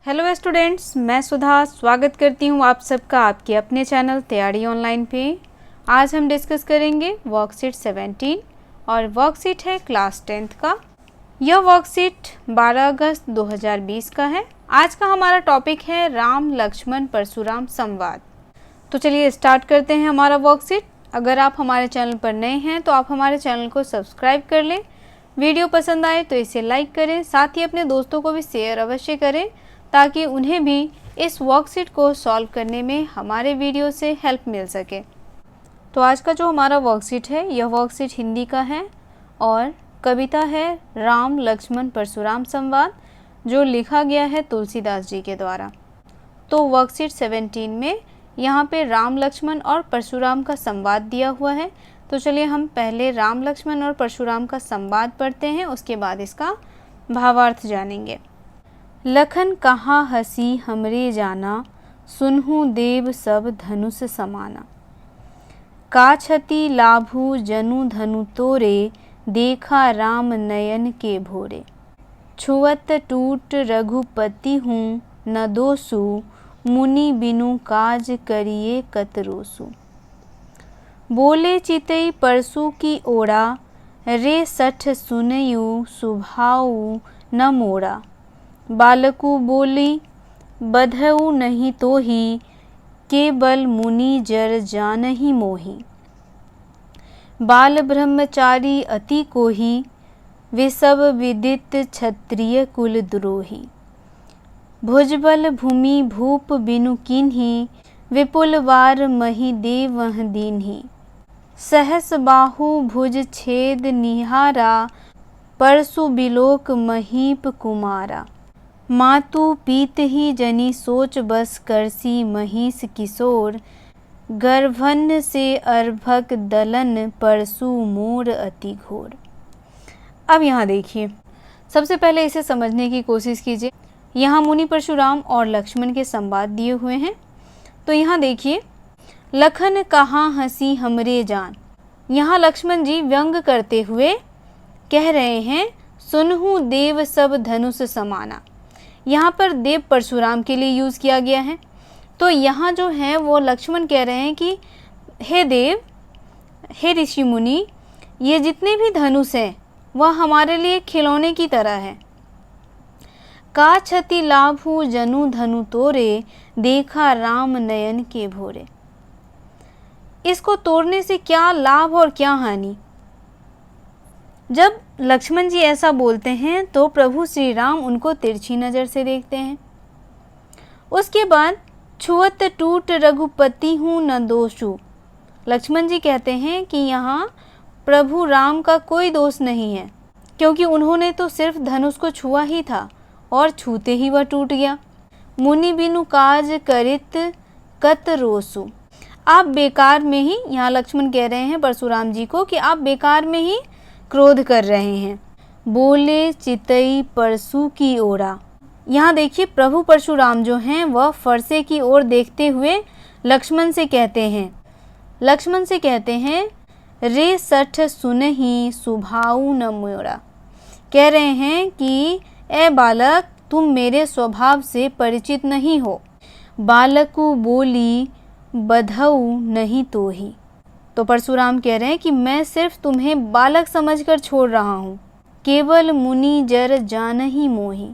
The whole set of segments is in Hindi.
हेलो स्टूडेंट्स, मैं सुधा स्वागत करती हूँ आप सबका आपके अपने चैनल तैयारी ऑनलाइन पे। आज हम डिस्कस करेंगे वर्कशीट 17 और वर्कशीट है क्लास 10th का। यह वर्कशीट 12 अगस्त 2020 का है। आज का हमारा टॉपिक है राम लक्ष्मण परशुराम संवाद। तो चलिए स्टार्ट करते हैं हमारा वर्कशीट। अगर आप हमारे चैनल पर नए हैं तो आप हमारे चैनल को सब्सक्राइब कर लें। वीडियो पसंद आए तो इसे लाइक करें, साथ ही अपने दोस्तों को भी शेयर अवश्य करें ताकि उन्हें भी इस वर्कशीट को सॉल्व करने में हमारे वीडियो से हेल्प मिल सके। तो आज का जो हमारा वर्कशीट है यह वर्कशीट हिंदी का है और कविता है राम लक्ष्मण परशुराम संवाद, जो लिखा गया है तुलसीदास जी के द्वारा। तो वर्कशीट 17 में यहाँ पे राम लक्ष्मण और परशुराम का संवाद दिया हुआ है। तो चलिए हम पहले राम लक्ष्मण और परशुराम का संवाद पढ़ते हैं, उसके बाद इसका भावार्थ जानेंगे। लखन कहाँ हसी हमरे जाना, सुनहु देव सब धनुष समाना। का क्षति लाभु जनु धनु तोरे, देखा राम नयन के भोरे। छुअत टूट रघुपति हूँ न दोसु, मुनि बिनु काज करिए कतरोसु। बोले चितई परसु की ओरा, रे सठ सुनयु सुभाऊ न मोरा। बालकु बोली बधऊ नहीं तो ही, केवल मुनि जर जानहि मोहि। बाल ब्रह्मचारी अति कोहि, वे सब विदित क्षत्रिय कुल द्रोही। भुजबल भूमि भूप बिनु किन्हि, विपुल वार मही देवह दीन्हि। सहस बाहु भुज छेद निहारा, परसु बिलोक महीप कुमारा। मातु पीत ही जनी सोच बस करसी, महिष किशोर गर्भन से अर्भक दलन, परसु मोर अति घोर। अब यहाँ देखिए, सबसे पहले इसे समझने की कोशिश कीजिए। यहाँ मुनि परशुराम और लक्ष्मण के संवाद दिए हुए हैं। तो यहाँ देखिए, लखन कहाँ हंसी हमरे जान। यहाँ लक्ष्मण जी व्यंग करते हुए कह रहे हैं सुनहु देव सब धनुष समाना। यहाँ पर देव परशुराम के लिए यूज़ किया गया है। तो यहाँ जो है वो लक्ष्मण कह रहे हैं कि हे देव, हे ऋषि मुनि, ये जितने भी धनुष हैं वह हमारे लिए खिलौने की तरह है। का क्षति लाभु जनु धनु तोरे, देखा राम नयन के भोरे। इसको तोड़ने से क्या लाभ और क्या हानि। जब लक्ष्मण जी ऐसा बोलते हैं तो प्रभु श्री राम उनको तिरछी नज़र से देखते हैं। उसके बाद छुअत टूट रघुपति हूँ न दोषु। लक्ष्मण जी कहते हैं कि यहाँ प्रभु राम का कोई दोष नहीं है, क्योंकि उन्होंने तो सिर्फ धनुष को छुआ ही था और छूते ही वह टूट गया। मुनि बिनु काज करित कत रोसु। आप बेकार में ही, यहाँ लक्ष्मण कह रहे हैं परशुराम जी को कि आप बेकार में ही क्रोध कर रहे हैं। बोले चितई परसु की ओरा। यहाँ देखिए, प्रभु परशुराम जो हैं वह फरसे की ओर देखते हुए लक्ष्मण से कहते हैं रे सठ सुनहि सुभाऊ न मोरा। कह रहे हैं कि ए बालक, तुम मेरे स्वभाव से परिचित नहीं हो। बालकु बोली बधऊ नहीं तो ही। तो परशुराम कह रहे हैं कि मैं सिर्फ तुम्हें बालक समझकर छोड़ रहा हूँ। केवल मुनि जर जानहि मोहि।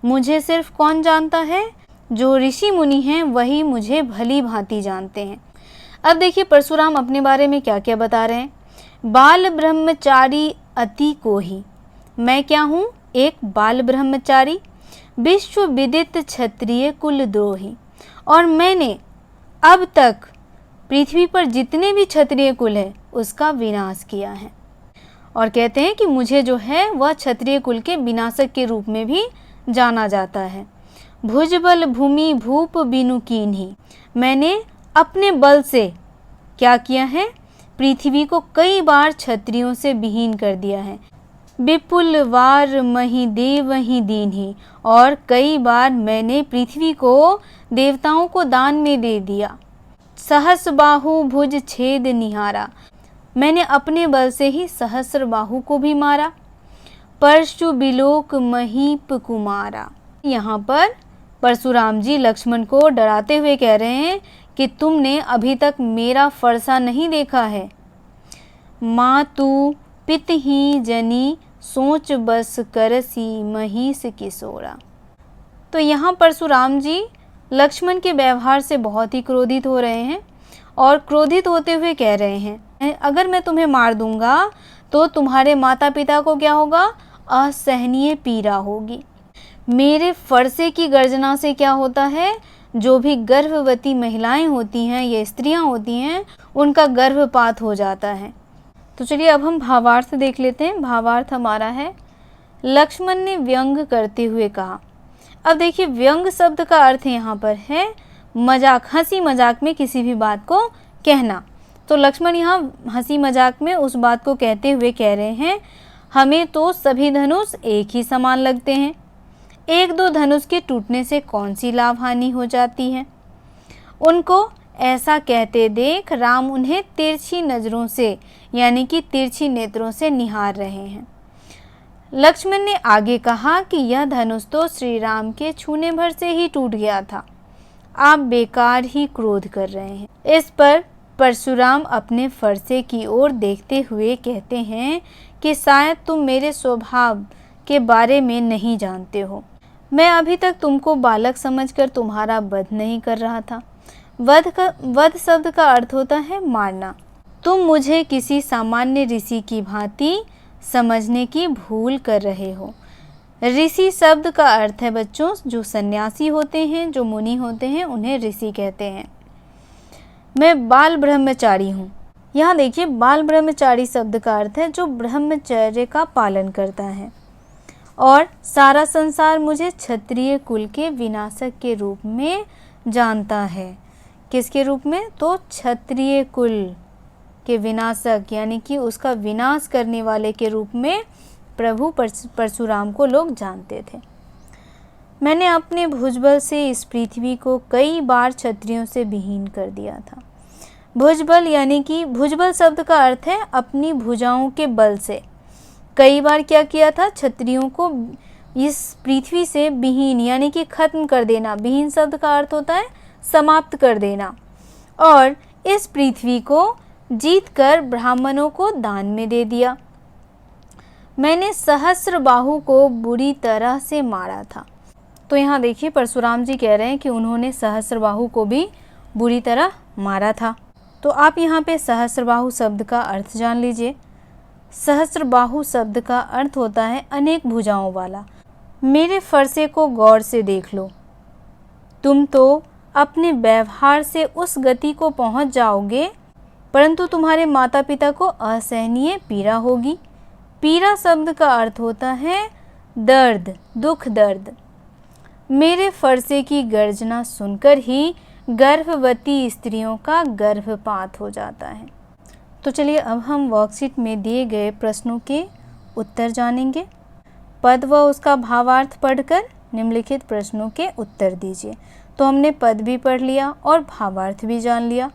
मुझे सिर्फ कौन जानता है? जो ऋषि मुनि हैं वही मुझे भली भांति जानते हैं। अब देखिए परशुराम अपने बारे में क्या क्या बता रहे हैं। बाल ब्रह्मचारी अति कोहि। मैं क्या हूँ? एक बाल ब्रह्मचारी। विश्व विदित क्षत्रिय कुल द्रोही। और मैंने अब तक पृथ्वी पर जितने भी क्षत्रिय कुल है उसका विनाश किया है। और कहते हैं कि मुझे जो है वह क्षत्रिय कुल के विनाशक के रूप में भी जाना जाता है। भुजबल भूमि भूप बिनु कीन्हि। मैंने अपने बल से क्या किया है? पृथ्वी को कई बार क्षत्रियों से विहीन कर दिया है। विपुल वार मही देवहि दीन्हि। और कई बार मैंने पृथ्वी को देवताओं को दान में दे दिया। सहस बाहु भुज छेद निहारा। मैंने अपने बल से ही सहस्र बाहु को भी मारा। परशु बिलोक महीप कुमारा। यहाँ पर परशुराम जी लक्ष्मण को डराते हुए कह रहे हैं कि तुमने अभी तक मेरा फरसा नहीं देखा है। माँ तू पित ही जनी सोच बस करसी महिष किशोरा। तो यहाँ परशुराम जी लक्ष्मण के व्यवहार से बहुत ही क्रोधित हो रहे हैं और क्रोधित होते हुए कह रहे हैं, अगर मैं तुम्हें मार दूंगा तो तुम्हारे माता पिता को क्या होगा, असहनीय पीड़ा होगी। मेरे फरसे की गर्जना से क्या होता है, जो भी गर्भवती महिलाएं होती हैं या स्त्रियां होती हैं उनका गर्भपात हो जाता है। तो चलिए अब हम भावार्थ देख लेते हैं। भावार्थ हमारा है, लक्ष्मण ने व्यंग करते हुए कहा। अब देखिए व्यंग शब्द का अर्थ यहाँ पर है मजाक, हंसी मजाक में किसी भी बात को कहना। तो लक्ष्मण यहाँ हंसी मजाक में उस बात को कहते हुए कह रहे हैं, हमें तो सभी धनुष एक ही समान लगते हैं, एक दो धनुष के टूटने से कौन सी लाभ हानि हो जाती है। उनको ऐसा कहते देख राम उन्हें तिरछी नज़रों से यानी कि तिरछी नेत्रों से निहार रहे हैं। लक्ष्मण ने आगे कहा कि यह धनुष तो श्री राम के छूने भर से ही टूट गया था, आप बेकार ही क्रोध कर रहे हैं। इस पर परशुराम अपने फरसे की ओर देखते हुए कहते हैं कि शायद तुम मेरे स्वभाव के बारे में नहीं जानते हो। मैं अभी तक तुमको बालक समझकर तुम्हारा वध नहीं कर रहा था। वध शब्द का अर्थ होता है मारना। तुम मुझे किसी सामान्य ऋषि की भांति समझने की भूल कर रहे हो। ऋषि शब्द का अर्थ है बच्चों, जो सन्यासी होते हैं, जो मुनि होते हैं, उन्हें ऋषि कहते हैं। मैं बाल ब्रह्मचारी हूँ। यहाँ देखिए बाल ब्रह्मचारी शब्द का अर्थ है जो ब्रह्मचर्य का पालन करता है। और सारा संसार मुझे क्षत्रिय कुल के विनाशक के रूप में जानता है। किसके रूप में? तो क्षत्रिय कुल के विनाशक यानी कि उसका विनाश करने वाले के रूप में प्रभु परशुराम को लोग जानते थे। मैंने अपने भुजबल से इस पृथ्वी को कई बार क्षत्रियों से विहीन कर दिया था। भुजबल यानी कि भुजबल शब्द का अर्थ है अपनी भुजाओं के बल से कई बार क्या किया था, क्षत्रियों को इस पृथ्वी से विहीन यानी कि खत्म कर देना। विहीन शब्द का अर्थ होता है समाप्त कर देना। और इस पृथ्वी को जीतकर ब्राह्मणों को दान में दे दिया। मैंने सहस्त्रबाहु को बुरी तरह से मारा था। तो यहाँ देखिए परशुराम जी कह रहे हैं कि उन्होंने सहस्त्रबाहु को भी बुरी तरह मारा था। तो आप यहाँ पे सहस्त्रबाहु शब्द का अर्थ जान लीजिए। सहस्त्रबाहु शब्द का अर्थ होता है अनेक भुजाओं वाला। मेरे फरसे को गौर से देख लो, तुम तो अपने व्यवहार से उस गति को पहुँच जाओगे, परंतु तुम्हारे माता पिता को असहनीय पीड़ा होगी। पीड़ा शब्द का अर्थ होता है दर्द, दुख, दर्द। मेरे फरसे की गर्जना सुनकर ही गर्भवती स्त्रियों का गर्भपात हो जाता है। तो चलिए अब हम वर्कशीट में दिए गए प्रश्नों के उत्तर जानेंगे। पद व उसका भावार्थ पढ़कर निम्नलिखित प्रश्नों के उत्तर दीजिए। तो हमने पद भी पढ़ लिया और भावार्थ भी जान लिया।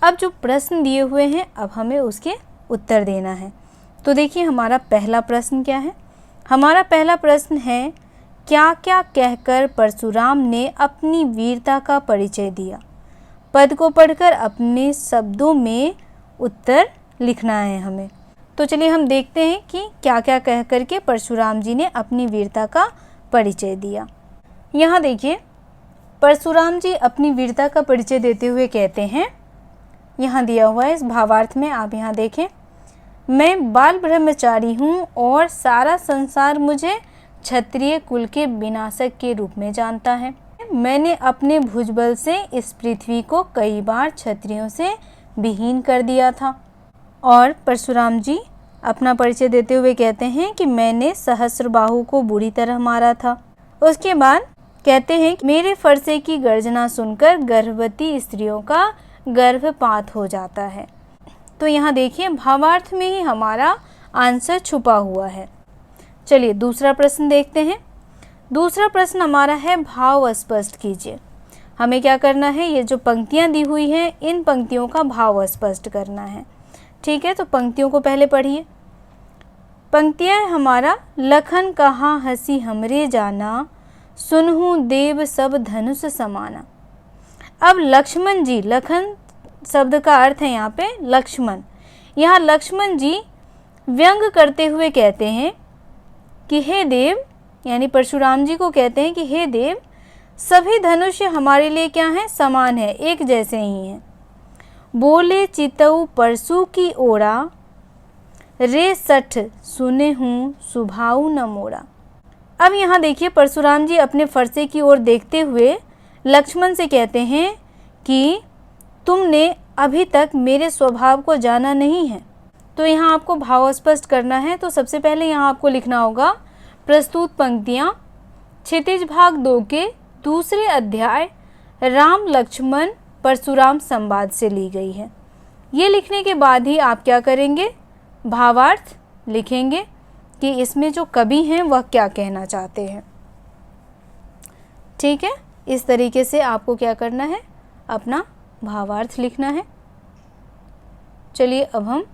अब जो प्रश्न दिए हुए हैं अब हमें उसके उत्तर देना है। तो देखिए हमारा पहला प्रश्न क्या है। हमारा पहला प्रश्न है, क्या क्या कहकर परशुराम ने अपनी वीरता का परिचय दिया। पद को पढ़कर अपने शब्दों में उत्तर लिखना है हमें। तो चलिए हम देखते हैं कि क्या क्या कह करके परशुराम जी ने अपनी वीरता का परिचय दिया। यहाँ देखिए परशुराम जी अपनी वीरता का परिचय देते हुए कहते हैं, यहाँ दिया हुआ है इस भावार्थ में, आप यहाँ देखें, मैं बाल ब्रह्मचारी हूँ और सारा संसार मुझे क्षत्रिय कुल के विनाशक के रूप में जानता है। मैंने अपने भुजबल से इस पृथ्वी को कई बार क्षत्रियों से विहीन कर दिया था। और परशुराम जी अपना परिचय देते हुए कहते हैं कि मैंने सहस्त्रबाहु को बुरी तरह मारा था। उसके बाद कहते हैं कि मेरे फरसे की गर्जना सुनकर गर्भवती स्त्रियों का गर्भपात हो जाता है। तो यहाँ देखिए भावार्थ में ही हमारा आंसर छुपा हुआ है। चलिए दूसरा प्रश्न देखते हैं। दूसरा प्रश्न हमारा है, भाव स्पष्ट कीजिए। हमें क्या करना है, ये जो पंक्तियाँ दी हुई हैं इन पंक्तियों का भाव स्पष्ट करना है। ठीक है, तो पंक्तियों को पहले पढ़िए। पंक्तियाँ हमारा, लखन कहाँ हंसी हमरे जाना, सुनहु देव सब धनुष समाना। अब लक्ष्मण जी, लखन शब्द का अर्थ है यहाँ पे लक्ष्मण। यहाँ लक्ष्मण जी व्यंग करते हुए कहते हैं कि हे देव, यानी परशुराम जी को कहते हैं कि हे देव, सभी धनुष हमारे लिए क्या हैं, समान है, एक जैसे ही हैं। बोले चितऊ परशु की ओरा, रे सठ सुने हूँ सुभाऊ न मोरा। अब यहाँ देखिए परशुराम जी अपने फरसे की ओर देखते हुए लक्ष्मण से कहते हैं कि तुमने अभी तक मेरे स्वभाव को जाना नहीं है। तो यहाँ आपको भाव स्पष्ट करना है। तो सबसे पहले यहाँ आपको लिखना होगा प्रस्तुत पंक्तियाँ क्षितिज भाग 2 के दूसरे अध्याय राम लक्ष्मण परशुराम संवाद से ली गई है। ये लिखने के बाद ही आप क्या करेंगे, भावार्थ लिखेंगे कि इसमें जो कवि हैं वह क्या कहना चाहते हैं। ठीक है, इस तरीके से आपको क्या करना है, अपना भावार्थ लिखना है। चलिए अब हम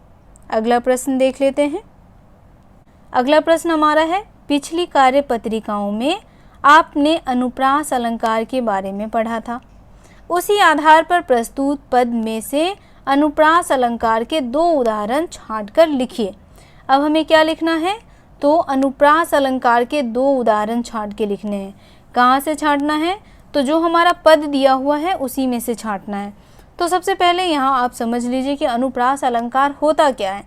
अगला प्रश्न देख लेते हैं। अगला प्रश्न हमारा है, पिछली कार्य पत्रिकाओं में आपने अनुप्रास अलंकार के बारे में पढ़ा था। उसी आधार पर प्रस्तुत पद में से अनुप्रास अलंकार के 2 उदाहरण छांटकर लिखिए। अब हमें क्या लिखना है, तो अनुप्रास अलंकार के 2 उदाहरण छांट के लिखने हैं। कहाँ से छांटना है, तो जो हमारा पद दिया हुआ है उसी में से छांटना है। तो सबसे पहले यहाँ आप समझ लीजिए कि अनुप्रास अलंकार होता क्या है।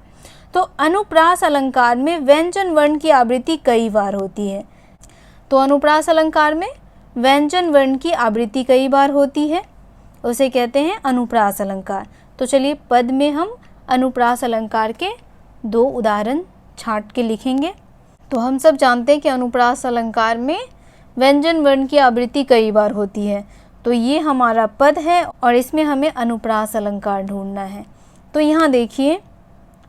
तो अनुप्रास अलंकार में व्यंजन वर्ण की आवृत्ति कई बार होती है। तो अनुप्रास अलंकार में व्यंजन वर्ण की आवृत्ति कई बार होती है, उसे कहते हैं अनुप्रास अलंकार। तो चलिए पद में हम अनुप्रास अलंकार के 2 उदाहरण छांट के लिखेंगे। तो हम सब जानते हैं कि अनुप्रास अलंकार में व्यंजन वर्ण की आवृत्ति कई बार होती है। तो ये हमारा पद है और इसमें हमें अनुप्रास अलंकार ढूंढना है। तो यहाँ देखिए,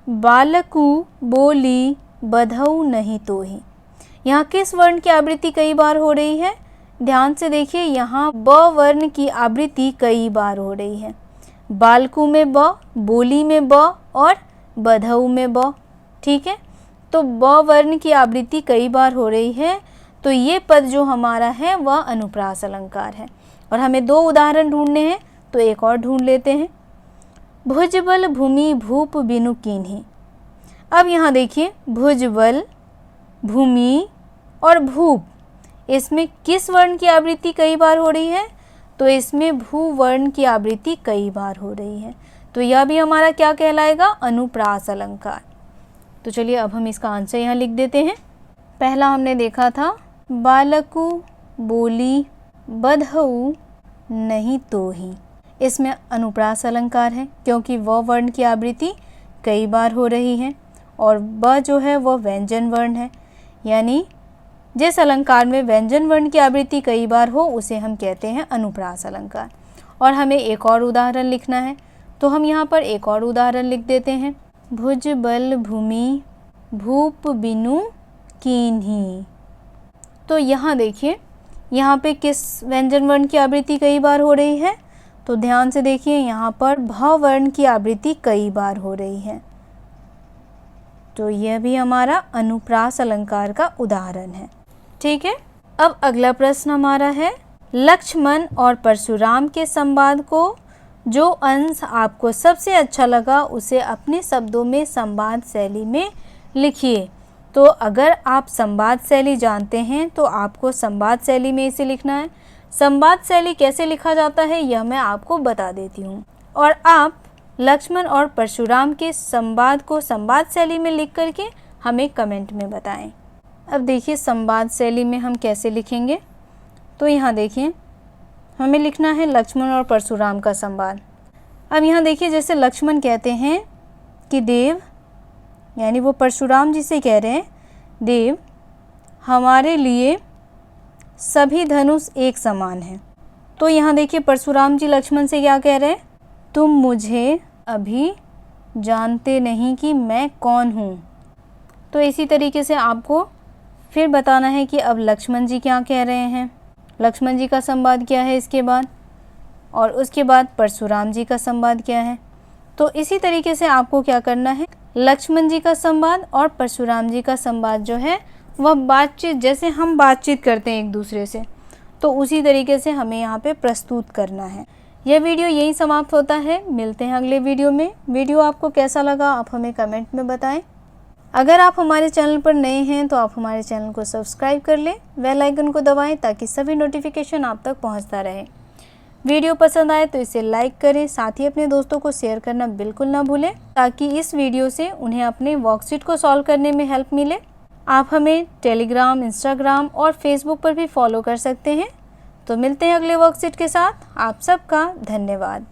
बालकू बोली बधऊ नहीं तो ही, यहाँ किस वर्ण की आवृत्ति कई बार हो रही है, ध्यान से देखिए, यहाँ ब वर्ण की आवृत्ति कई बार हो रही है। बालकू में ब, बोली में ब और बधऊ में ब। ठीक है, तो ब वर्ण की आवृत्ति कई बार हो रही है। तो ये पद जो हमारा है वह अनुप्रास अलंकार है। और हमें 2 उदाहरण ढूंढने हैं, तो एक और ढूंढ लेते हैं। भुजबल भूमि भूप बिनु कीन्ही। अब यहाँ देखिए, भुजबल, भूमि और भूप, इसमें किस वर्ण की आवृत्ति कई बार हो रही है, तो इसमें भू वर्ण की आवृत्ति कई बार हो रही है। तो यह भी हमारा क्या कहलाएगा, अनुप्रास अलंकार। तो चलिए अब हम इसका आंसर यहाँ लिख देते हैं। पहला हमने देखा था बालकू बोली बधऊ नहीं तो ही, इसमें अनुप्रास अलंकार है क्योंकि वह वर्ण की आवृत्ति कई बार हो रही है और ब जो है वह व्यंजन वर्ण है, यानी जिस अलंकार में व्यंजन वर्ण की आवृत्ति कई बार हो उसे हम कहते हैं अनुप्रास अलंकार। और हमें एक और उदाहरण लिखना है, तो हम यहाँ पर एक और उदाहरण लिख देते हैं। भुज बल भूमि भूप बिनु कीन्ही। तो यहाँ देखिए, यहाँ पे किस व्यंजन वर्ण की आवृत्ति कई बार हो रही है, तो ध्यान से देखिए, यहाँ पर भ वर्ण की आवृत्ति कई बार हो रही है। तो यह भी हमारा अनुप्रास अलंकार का उदाहरण है। ठीक है, अब अगला प्रश्न हमारा है, लक्ष्मण और परशुराम के संवाद को जो अंश आपको सबसे अच्छा लगा उसे अपने शब्दों में संवाद शैली में लिखिए। तो अगर आप संवाद शैली जानते हैं तो आपको संवाद शैली में इसे लिखना है। संवाद शैली कैसे लिखा जाता है यह मैं आपको बता देती हूँ, और आप लक्ष्मण और परशुराम के संवाद को संवाद शैली में लिख करके हमें कमेंट में बताएं। अब देखिए संवाद शैली में हम कैसे लिखेंगे, तो यहाँ देखिए हमें लिखना है लक्ष्मण और परशुराम का संवाद। अब यहाँ देखिए, जैसे लक्ष्मण कहते हैं कि देव, यानी वो परशुराम जी से कह रहे हैं, देव हमारे लिए सभी धनुष एक समान हैं। तो यहाँ देखिए परशुराम जी लक्ष्मण से क्या कह रहे हैं, तुम मुझे अभी जानते नहीं कि मैं कौन हूँ। तो इसी तरीके से आपको फिर बताना है कि अब लक्ष्मण जी क्या कह रहे हैं, लक्ष्मण जी का संवाद क्या है इसके बाद, और उसके बाद परशुराम जी का संवाद क्या है। तो इसी तरीके से आपको क्या करना है, लक्ष्मण जी का संवाद और परशुराम जी का संवाद जो है वह बातचीत, जैसे हम बातचीत करते हैं एक दूसरे से, तो उसी तरीके से हमें यहाँ पे प्रस्तुत करना है। यह वीडियो यहीं समाप्त होता है। मिलते हैं अगले वीडियो में। वीडियो आपको कैसा लगा आप हमें कमेंट में बताएं। अगर आप हमारे चैनल पर नए हैं तो आप हमारे चैनल को सब्सक्राइब कर लें, बेल आइकन को दबाएं ताकि सभी नोटिफिकेशन आप तक पहुंचता रहे। वीडियो पसंद आए तो इसे लाइक करें, साथ ही अपने दोस्तों को शेयर करना बिल्कुल ना भूलें ताकि इस वीडियो से उन्हें अपने वर्कशीट को सॉल्व करने में हेल्प मिले। आप हमें टेलीग्राम, इंस्टाग्राम और फेसबुक पर भी फॉलो कर सकते हैं। तो मिलते हैं अगले वर्कशीट के साथ। आप सबका धन्यवाद।